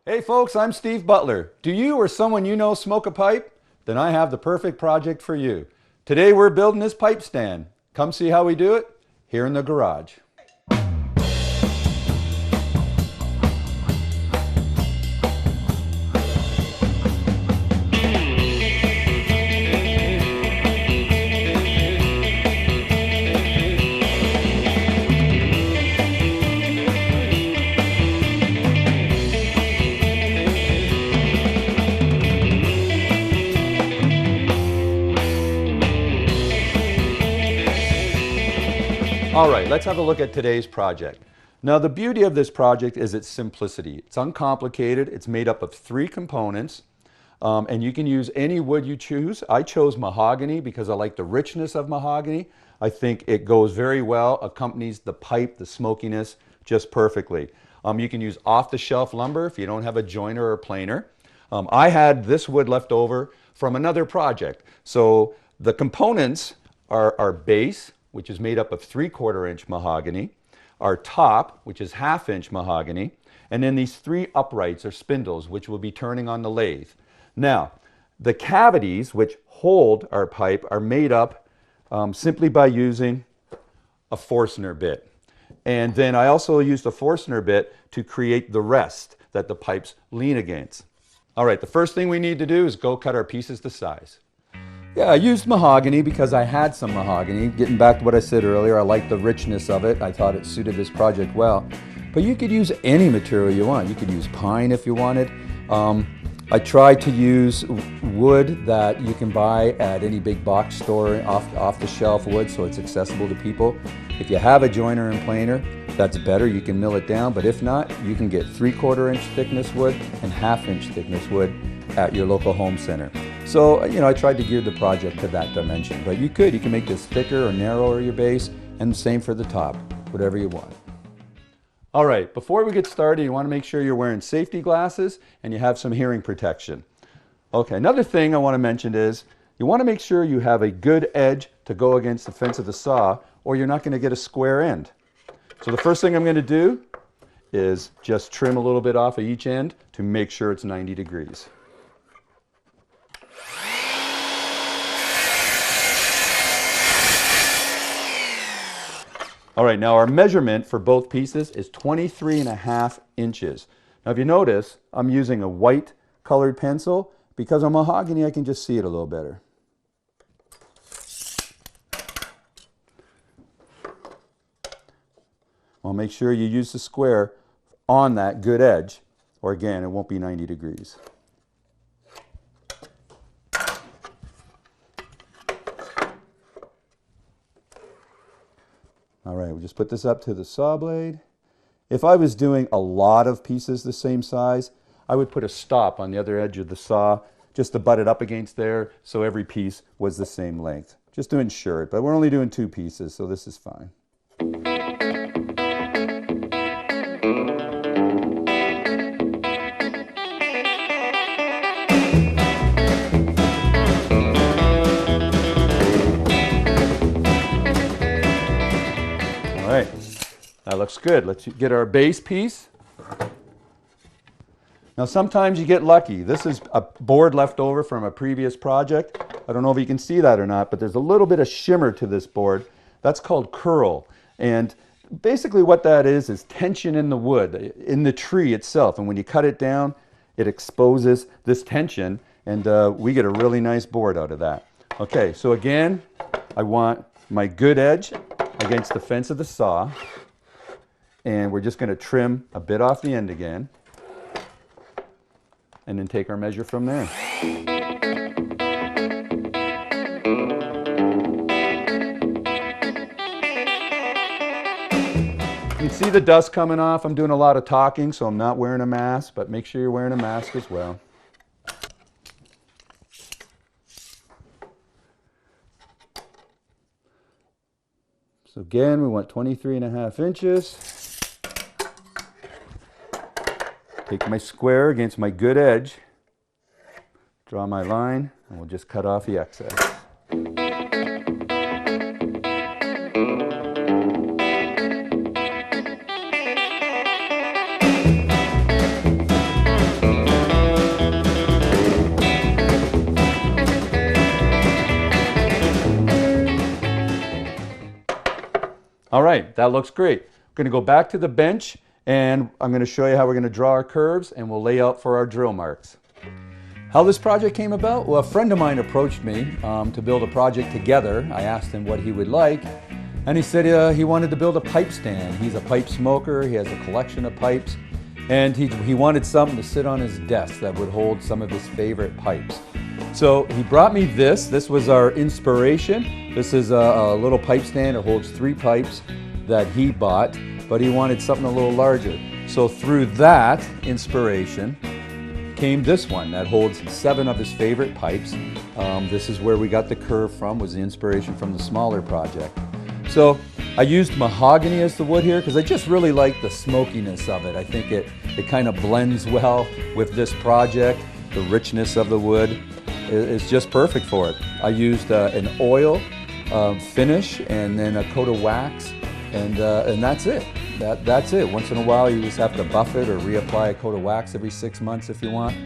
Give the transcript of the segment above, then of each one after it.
Hey folks, I'm Steve Butler. Do you or someone you know smoke a pipe? Then I have the perfect project for you. Today we're building this pipe stand. Come see how we do it here in the garage. All right, let's have a look at today's project. Now the beauty of this project is its simplicity. It's uncomplicated. It's made up of 3 components and you can use any wood you choose. I chose mahogany because I like the richness of mahogany. I think it goes very well, accompanies the pipe, the smokiness just perfectly. You can use off-the-shelf lumber if you don't have a joiner or planer. I had this wood left over from another project. So the components are our base, which is made up of 3/4 inch mahogany, our top, which is 1/2 inch mahogany, and then these 3 uprights or spindles, which will be turning on the lathe. Now, the cavities which hold our pipe are made up simply by using a Forstner bit. And then I also used a Forstner bit to create the rest that the pipes lean against. All right, the first thing we need to do is go cut our pieces to size. Yeah, I used mahogany because I had some mahogany. Getting back to what I said earlier, I like the richness of it. I thought it suited this project well. But you could use any material you want. You could use pine if you wanted. I tried to use wood that you can buy at any big box store, off-the-shelf wood, so it's accessible to people. If you have a joiner and planer, that's better. You can mill it down, but if not, you can get 3/4 inch thickness wood and 1/2 inch thickness wood at your local home center. So, I tried to gear the project to that dimension, but you can make this thicker or narrower your base, and the same for the top, whatever you want. All right, before we get started, you want to make sure you're wearing safety glasses and you have some hearing protection. Okay, another thing I want to mention is you want to make sure you have a good edge to go against the fence of the saw, or you're not going to get a square end. So the first thing I'm going to do is just trim a little bit off of each end to make sure it's 90 degrees. All right, now our measurement for both pieces is 23.5 inches. Now if you notice, I'm using a white colored pencil. Because on mahogany, I can just see it a little better. Well, make sure you use the square on that good edge, or again, it won't be 90 degrees. All right, we'll just put this up to the saw blade. If I was doing a lot of pieces the same size, I would put a stop on the other edge of the saw just to butt it up against there so every piece was the same length, just to ensure it. But we're only doing 2 pieces, so this is fine. All right, that looks good. Let's get our base piece. Now sometimes you get lucky. This is a board left over from a previous project. I don't know if you can see that or not, but there's a little bit of shimmer to this board. That's called curl. And basically what that is tension in the wood, in the tree itself. And when you cut it down, it exposes this tension, and we get a really nice board out of that. Okay, so again, I want my good edge against the fence of the saw, and we're just going to trim a bit off the end again, and then take our measure from there. You can see the dust coming off. I'm doing a lot of talking, so I'm not wearing a mask, but make sure you're wearing a mask as well. So again, we want 23.5 inches. Take my square against my good edge, draw my line, and we'll just cut off the excess. All right, that looks great. We're going to go back to the bench and I'm going to show you how we're going to draw our curves and we'll lay out for our drill marks. How this project came about? Well, a friend of mine approached me to build a project together. I asked him what he would like, and he said he wanted to build a pipe stand. He's a pipe smoker, he has a collection of pipes, and he wanted something to sit on his desk that would hold some of his favorite pipes. So he brought me this. This was our inspiration. This is a little pipe stand. It holds 3 pipes that he bought, but he wanted something a little larger. So through that inspiration came this one that holds 7 of his favorite pipes. This is where we got the curve from, was the inspiration from the smaller project. So I used mahogany as the wood here because I just really like the smokiness of it. I think it kind of blends well with this project. The richness of the wood is just perfect for it. I used an oil finish and then a coat of wax, and that's it. That's it. Once in a while you just have to buff it or reapply a coat of wax every 6 months if you want.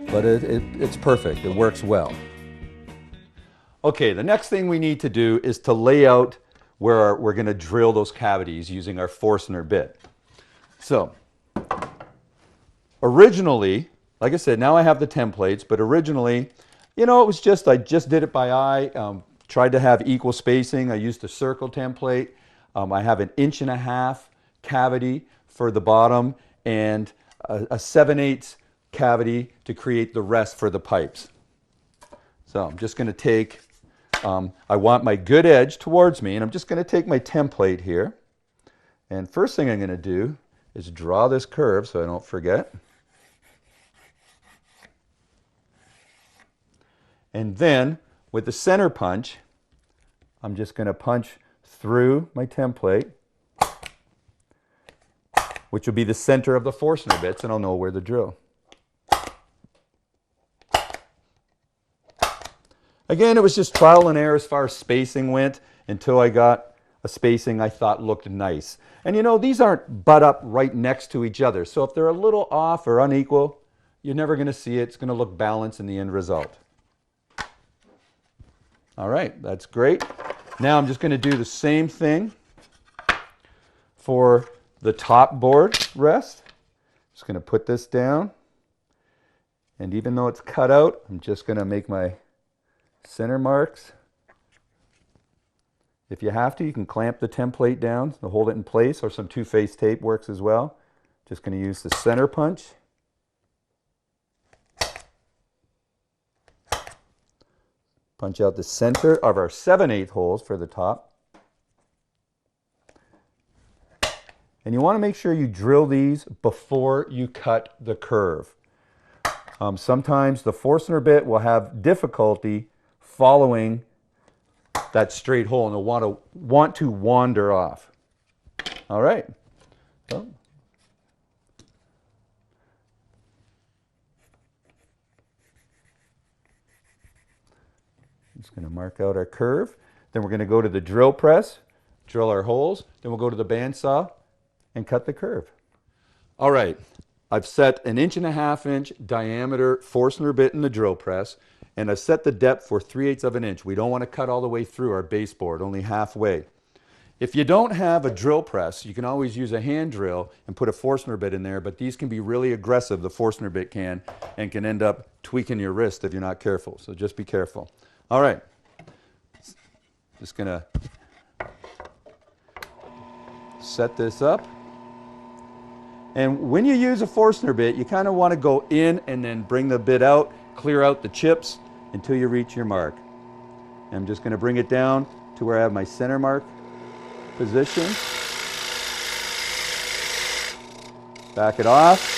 But it's perfect. It works well. Okay, the next thing we need to do is to lay out where we're going to drill those cavities using our Forstner bit. So originally, like I said, now I have the templates, but originally, you know, it was just, I just did it by eye, tried to have equal spacing. I used a circle template. I have an 1.5 inch cavity for the bottom and a 7/8 cavity to create the rest for the pipes. So I'm just going to take, I want my good edge towards me, and I'm just going to take my template here. And first thing I'm going to do is draw this curve so I don't forget. And then with the center punch, I'm just going to punch through my template, which will be the center of the Forstner bits, and I'll know where to drill. Again, it was just trial and error as far as spacing went until I got a spacing I thought looked nice. And you know, these aren't butt up right next to each other, so if they're a little off or unequal, you're never going to see it. It's going to look balanced in the end result. All right, that's great. Now I'm just going to do the same thing for the top board rest. Just going to put this down, and even though it's cut out, I'm just going to make my center marks. If you have to, you can clamp the template down to hold it in place, or some 2-face tape works as well. Just going to use the center punch. Punch out the center of our 7/8 holes for the top. And you want to make sure you drill these before you cut the curve. Sometimes the Forstner bit will have difficulty following that straight hole and they'll want to wander off. All right. So, just going to mark out our curve. Then we're going to go to the drill press, drill our holes. Then we'll go to the bandsaw and cut the curve. All right. I've set an 1.5 inch diameter Forstner bit in the drill press, and I've set the depth for 3/8 of an inch. We don't want to cut all the way through our baseboard, only halfway. If you don't have a drill press, you can always use a hand drill and put a Forstner bit in there, but these can be really aggressive, the Forstner bit can, and can end up tweaking your wrist if you're not careful. So just be careful. All right. Just going to set this up. And when you use a Forstner bit, you kind of want to go in and then bring the bit out, clear out the chips until you reach your mark. And I'm just going to bring it down to where I have my center mark position. Back it off.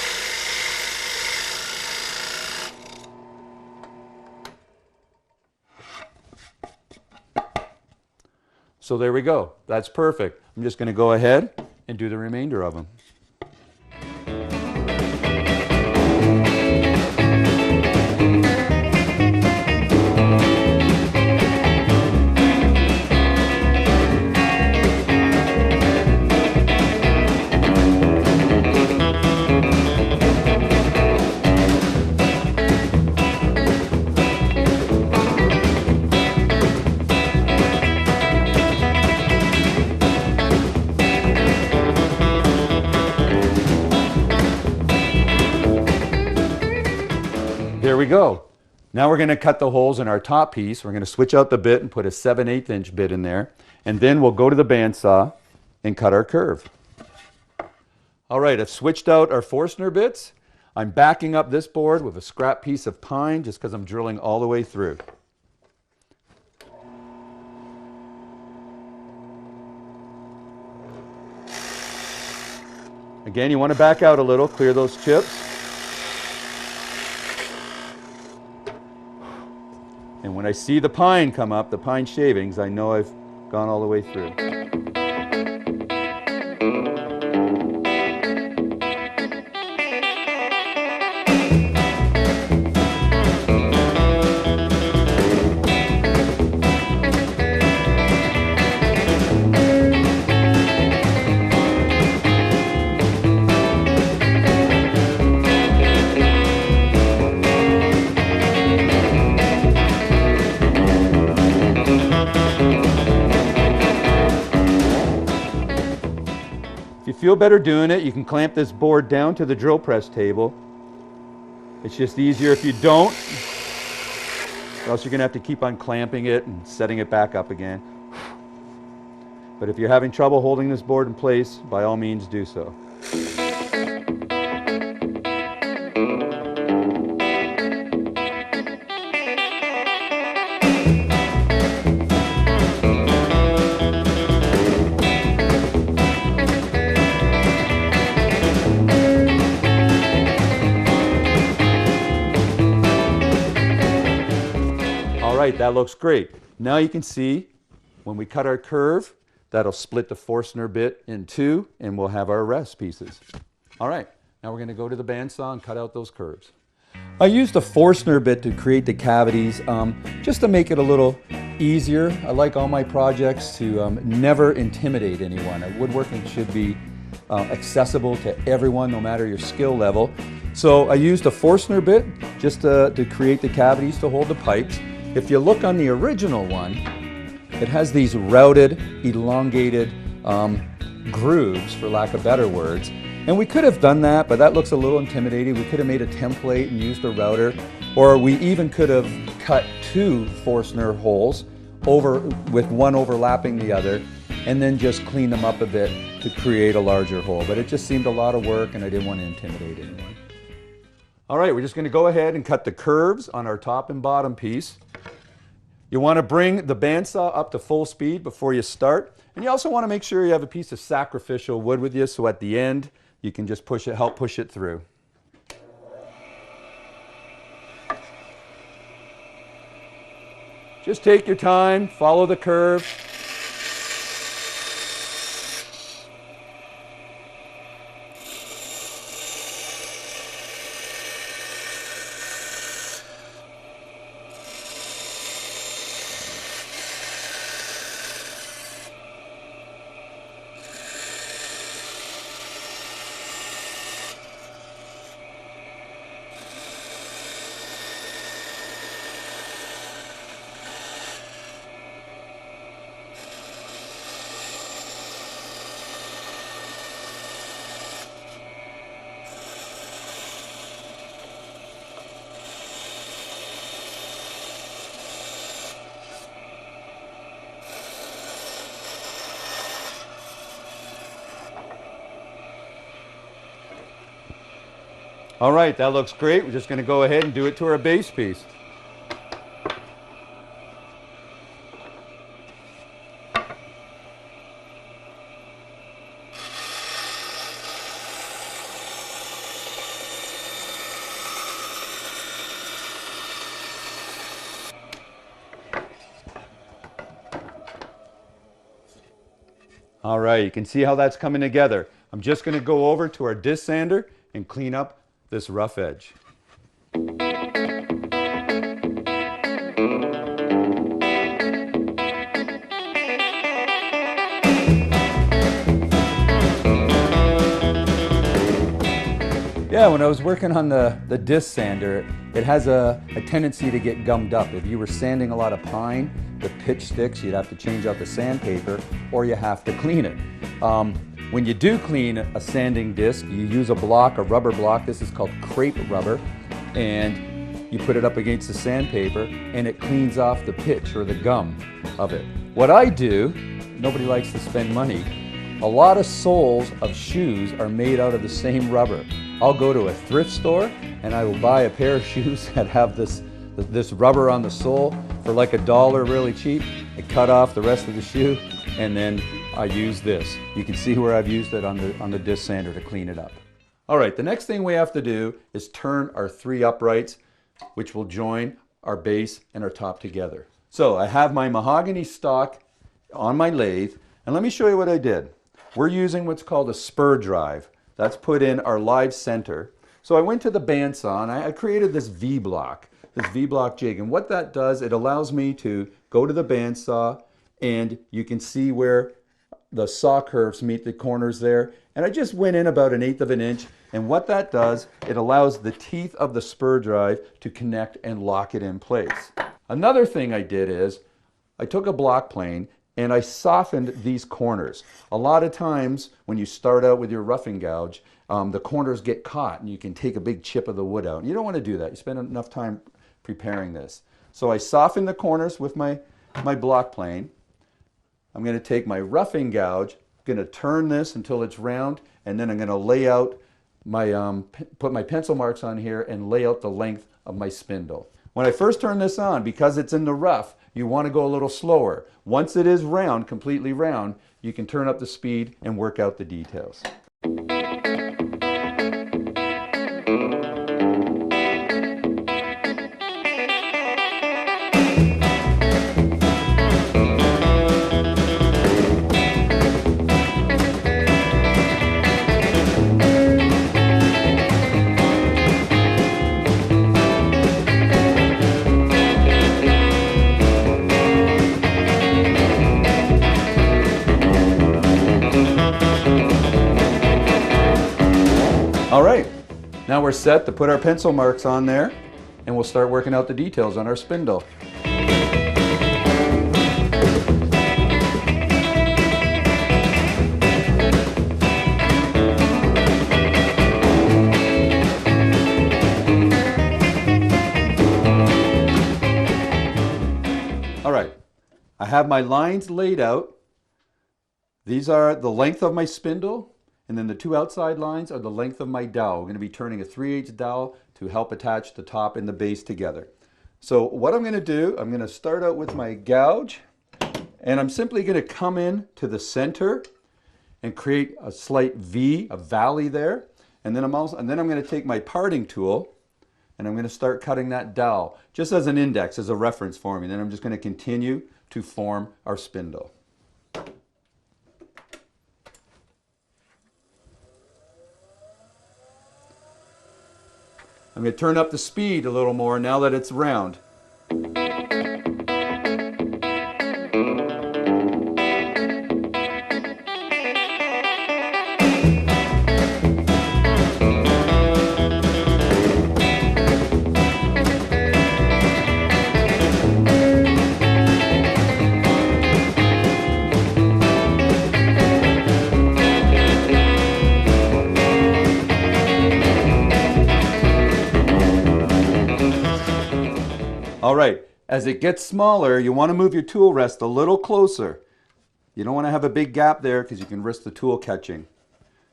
So there we go. That's perfect. I'm just going to go ahead and do the remainder of them. there we go. Now we're going to cut the holes in our top piece. We're going to switch out the bit and put a 7/8 inch bit in there. And then we'll go to the bandsaw and cut our curve. All right, I've switched out our Forstner bits. I'm backing up this board with a scrap piece of pine just because I'm drilling all the way through. Again, you want to back out a little, clear those chips. And when I see the pine come up, the pine shavings, I know I've gone all the way through. If you feel better doing it, you can clamp this board down to the drill press table. It's just easier if you don't, or else you're going to have to keep on clamping it and setting it back up again. But if you're having trouble holding this board in place, by all means do so. All right, that looks great. Now you can see when we cut our curve, that'll split the Forstner bit in two and we'll have our rest pieces. All right, now we're going to go to the bandsaw and cut out those curves. I used the Forstner bit to create the cavities just to make it a little easier. I like all my projects to never intimidate anyone. Woodworking should be accessible to everyone, no matter your skill level. So I used a Forstner bit just to create the cavities to hold the pipes. If you look on the original one, it has these routed, elongated grooves, for lack of better words. And we could have done that, but that looks a little intimidating. We could have made a template and used a router, or we even could have cut two Forstner holes with one overlapping the other, and then just clean them up a bit to create a larger hole. But it just seemed a lot of work, and I didn't want to intimidate anyone. All right, we're just going to go ahead and cut the curves on our top and bottom piece. You want to bring the bandsaw up to full speed before you start. And you also want to make sure you have a piece of sacrificial wood with you, so at the end you can just help push it through. Just take your time, follow the curve. All right, that looks great. We're just going to go ahead and do it to our base piece. All right, you can see how that's coming together. I'm just going to go over to our disc sander and clean up this rough edge. Yeah, when I was working on the disc sander, it has a tendency to get gummed up. If you were sanding a lot of pine, the pitch sticks, you'd have to change out the sandpaper, or you have to clean it. When you do clean a sanding disc, you use a rubber block. This is called crepe rubber, and you put it up against the sandpaper and it cleans off the pitch or the gum of it. What I do, nobody likes to spend money. A lot of soles of shoes are made out of the same rubber. I'll go to a thrift store and I will buy a pair of shoes that have this rubber on the sole for like $1 really cheap. I cut off the rest of the shoe and then I use this. You can see where I've used it on the disc sander to clean it up. All right, the next thing we have to do is turn our 3 uprights, which will join our base and our top together. So I have my mahogany stock on my lathe, and let me show you what I did. We're using what's called a spur drive. That's put in our live center. So I went to the bandsaw and I created this V-block jig, and what that does, it allows me to go to the bandsaw and you can see where the saw curves meet the corners there. And I just went in about 1/8 of an inch, and what that does, it allows the teeth of the spur drive to connect and lock it in place. Another thing I did is, I took a block plane and I softened these corners. A lot of times when you start out with your roughing gouge, the corners get caught and you can take a big chip of the wood out. And you don't want to do that. You spend enough time preparing this. So I softened the corners with my block plane. I'm going to take my roughing gouge, I'm going to turn this until it's round, and then I'm going to lay out my, put my pencil marks on here and lay out the length of my spindle. When I first turn this on, because it's in the rough, you want to go a little slower. Once it is round, completely round, you can turn up the speed and work out the details. All right, now we're set to put our pencil marks on there, and we'll start working out the details on our spindle. All right, I have my lines laid out. These are the length of my spindle. And then the 2 outside lines are the length of my dowel. We're going to be turning a 3/8 dowel to help attach the top and the base together. So what I'm going to do, I'm going to start out with my gouge, and I'm simply going to come in to the center and create a slight V, a valley there. And then I'm going to take my parting tool and I'm going to start cutting that dowel just as an index, as a reference for me. And then I'm just going to continue to form our spindle. I'm going to turn up the speed a little more now that it's round. All right, as it gets smaller, you want to move your tool rest a little closer. You don't want to have a big gap there because you can risk the tool catching.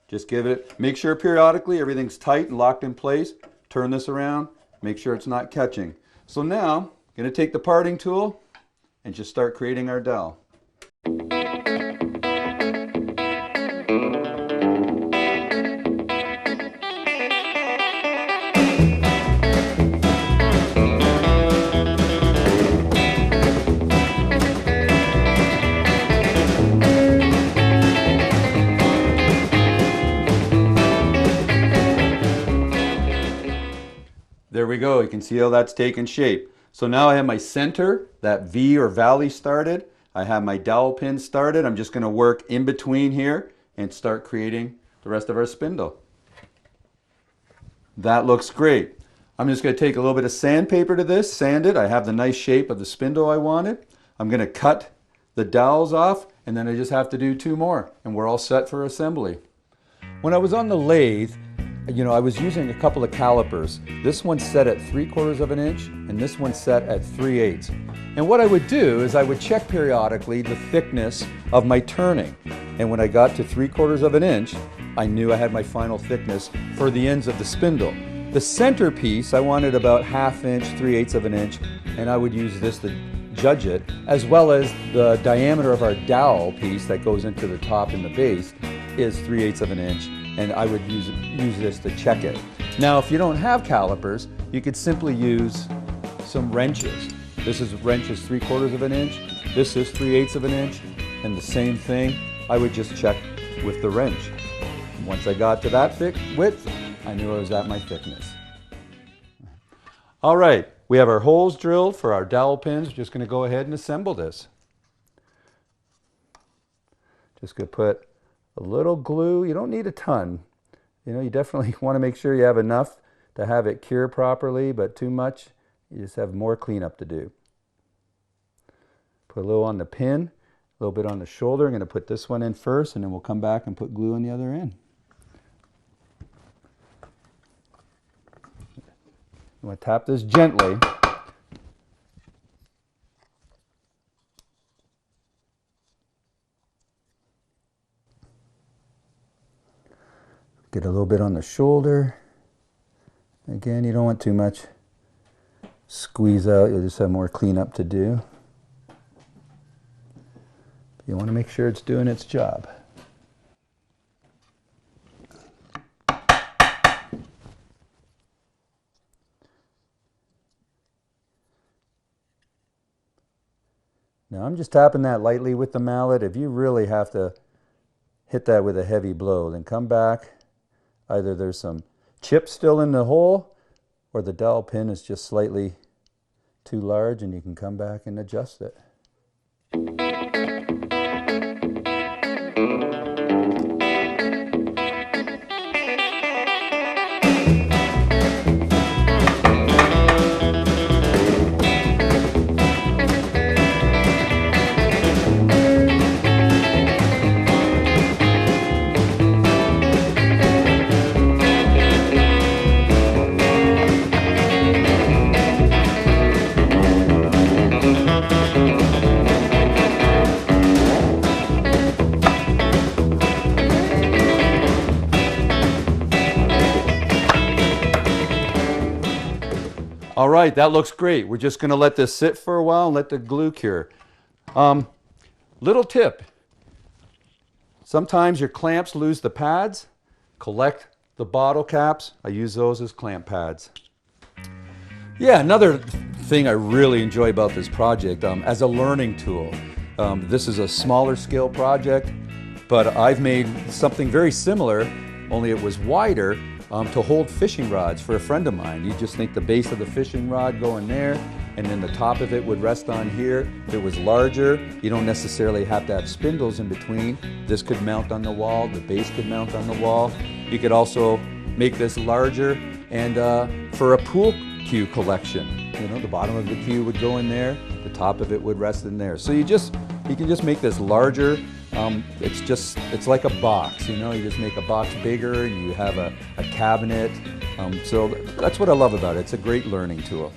Just make sure periodically everything's tight and locked in place. Turn this around, make sure it's not catching. So now, I'm going to take the parting tool and just start creating our dowel. There we go, you can see how that's taken shape. So now I have my center, that V or valley started. I have my dowel pin started. I'm just going to work in between here and start creating the rest of our spindle. That looks great. I'm just going to take a little bit of sandpaper to this, sand it. I have the nice shape of the spindle I wanted. I'm going to cut the dowels off, and then I just have to do 2 more, and we're all set for assembly. When I was on the lathe, I was using a couple of calipers. This one's set at 3/4 of an inch and this one's set at 3/8. And what I would do is I would check periodically the thickness of my turning. And when I got to 3/4 of an inch, I knew I had my final thickness for the ends of the spindle. The center piece, I wanted about 1/2 inch, 3/8 of an inch, and I would use this to judge it, as well as the diameter of our dowel piece that goes into the top and the base is 3/8 of an inch, and I would use this to check it. Now, if you don't have calipers, you could simply use some wrenches. This is wrenches 3/4 of an inch, this is 3/8 of an inch, and the same thing, I would just check with the wrench. Once I got to that thick width, I knew I was at my thickness. All right, we have our holes drilled for our dowel pins. We're just going to go ahead and assemble this. Just going to put a little glue. You don't need a ton. You definitely want to make sure you have enough to have it cure properly, but too much, you just have more cleanup to do. Put a little on the pin, a little bit on the shoulder. I'm going to put this one in first, and then we'll come back and put glue on the other end. You want to tap this gently. Get a little bit on the shoulder. Again, you don't want too much squeeze out, you'll just have more cleanup to do. You want to make sure it's doing its job. Now I'm just tapping that lightly with the mallet. If you really have to hit that with a heavy blow, then come back. Either there's some chip still in the hole, or the dowel pin is just slightly too large, and you can come back and adjust it. All right, that looks great. We're just going to let this sit for a while and let the glue cure. Little tip. Sometimes your clamps lose the pads. Collect the bottle caps. I use those as clamp pads. Yeah, another thing I really enjoy about this project, as a learning tool. This is a smaller scale project, but I've made something very similar, only it was wider, to hold fishing rods for a friend of mine. You just think the base of the fishing rod going there, and then the top of it would rest on here. If it was larger, you don't necessarily have to have spindles in between. This could mount on the wall, the base could mount on the wall. You could also make this larger and for a pool cue collection. The bottom of the cue would go in there, the top of it would rest in there. So you can just make this larger. It's like a box, you just make a box bigger and you have a cabinet. So that's what I love about it. It's a great learning tool.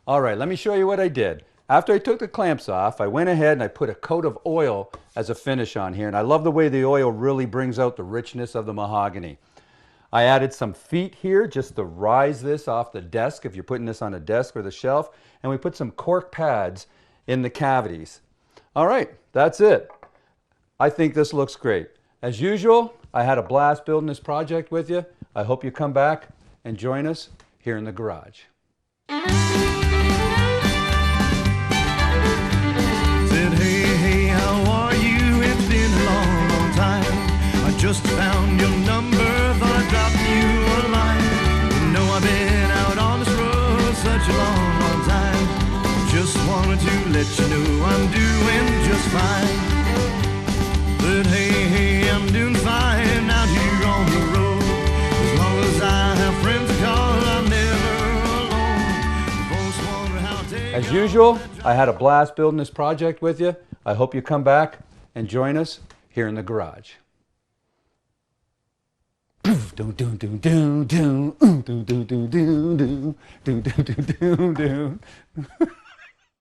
All right, let me show you what I did. After I took the clamps off, I went ahead and I put a coat of oil as a finish on here. And I love the way the oil really brings out the richness of the mahogany. I added some feet here just to rise this off the desk if you're putting this on a desk or the shelf. And we put some cork pads in the cavities. All right, that's it. I think this looks great. As usual, I had a blast building this project with you. I hope you come back and join us here in the garage. Said, hey, how are you? It's been a long, long time. I just found your number, thought I'd drop you a line. I've been out on this road such a long, long time. Just wanted to let you know I'm doing just fine. But hey, I'm doing fine out here on the road. As long as I have friends to call, I'm never alone. Folks wonder how I take. As usual, I had a blast building this project with you. I hope you come back and join us here in the garage. Dun dun dun dun dun dun dun dun dun dun dun dun dun dun dun.